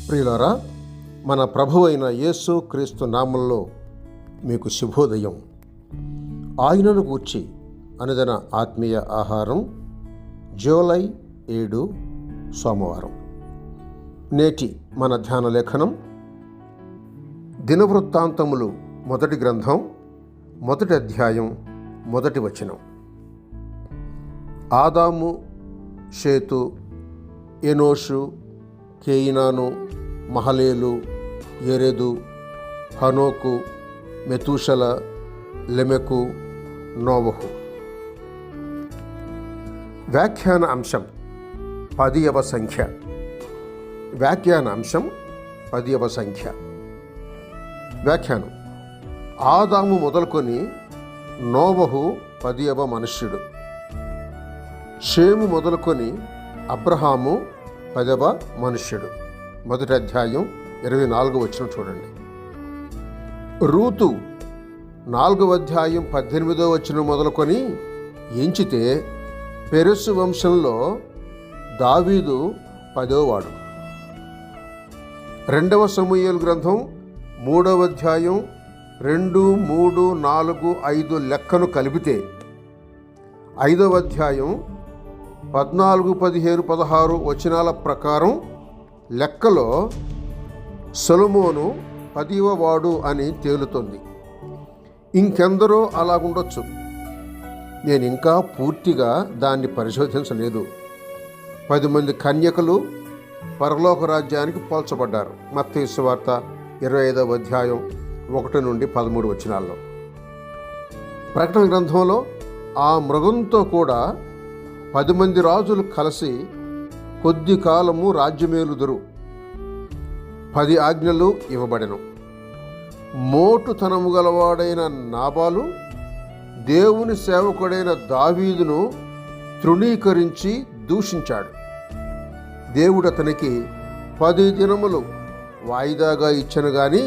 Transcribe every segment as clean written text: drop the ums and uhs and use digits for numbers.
ప్రియులారా, మన ప్రభువైన యేసు క్రీస్తు నామంలో మీకు శుభోదయం. ఆయనను గూర్చి అనుదిన ఆత్మీయ ఆహారం, జూలై 7 సోమవారం. నేటి మన ధ్యాన లేఖనం దినవృత్తాంతములు మొదటి గ్రంథం 1 అధ్యాయం 1 వచనం. ఆదాము, షేతు, ఎనోషు, కేయినాను, మహలేలు, యెరెదు, హనోకు, మెతూషల, లెమెకు, నోవహు. వ్యాఖ్యాన అంశం 10వ సంఖ్య. వ్యాఖ్యాన అంశం 10వ సంఖ్య. వ్యాఖ్యానం: ఆదాము మొదలుకొని నోవహు 10వ మనుష్యుడు. షేము మొదలుకొని అబ్రహాము 10వ మనుష్యుడు. 1 అధ్యాయం 24 వచనం చూడండి. రూతు 4వ అధ్యాయం 18వ వచనం మొదలుకొని ఎంచితే పెరెసు వంశంలో దావీదు 10వ వాడు. 2వ సమూయేలు గ్రంథం 3వ అధ్యాయం 2, 3, 4, 5 లెక్కను కలిపితే 5వ అధ్యాయం 14, 15, 16 వచనాల ప్రకారం లెక్కలో సొలొమోను 10వ వాడు అని తేలుతుంది. ఇంకెందరో అలాగుండొచ్చు. నేను ఇంకా పూర్తిగా దాన్ని పరిశోధించలేదు. 10 మంది కన్యకలు పరలోక రాజ్యానికి పోల్చబడ్డారు. మత్తయి సువార్త 25వ అధ్యాయం 1 నుండి 13 వచనాల్లో. ప్రకటన గ్రంథంలో ఆ మృగంతో కూడా 10 మంది రాజులు కలిసి కొద్ది కాలము రాజ్యమేలుదురు. 10 ఆజ్ఞలు ఇవ్వబడెను. మోటుతనము గలవాడైన నాబాలు దేవుని సేవకుడైన దావీదును తృణీకరించి దూషించాడు. దేవుడు అతనికి 10 దినములు వాయిదాగా ఇచ్చను గాని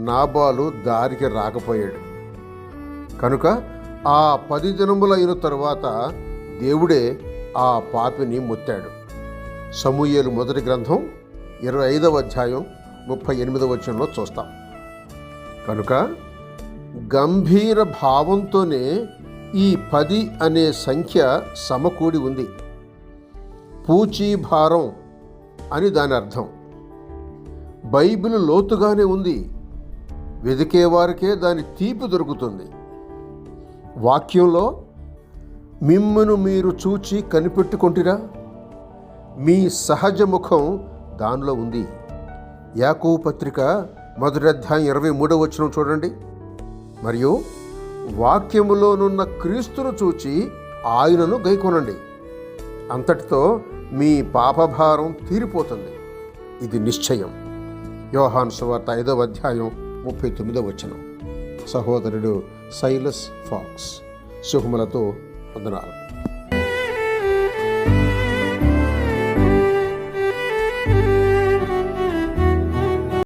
నాబాలు దారికి రాకపోయాడు. కనుక ఆ 10 దినములైన తరువాత దేవుడే ఆ పాపిని ముత్తాడు. సమూయేలు మొదటి గ్రంథం 25వ అధ్యాయం 38వ వచనంలో చూస్తాం. కనుక గంభీర భావంతోనే ఈ 10 అనే సంఖ్య సమకూడి ఉంది. పూచీ భారం అని దాని అర్థం. బైబిల్ లోతుగానే ఉంది. వెదికేవారికే దాని తీపి దొరుకుతుంది. వాక్యంలో మిమ్మును మీరు చూచి కనిపెట్టుకొంటిరా, మీ సహజ ముఖం దానిలో ఉంది. యాకోబు పత్రిక 1వ అధ్యాయం 23వ వచనం చూడండి. మరియు వాక్యములోనున్న క్రీస్తును చూచి ఆయనను గైకొనండి, అంతటితో మీ పాపభారం తీరిపోతుంది. ఇది నిశ్చయం. యోహాను సువార్త 5వ అధ్యాయం 39వ వచనం. సహోదరుడు సైలస్ ఫాక్స్. శుభములతో వందనాలు.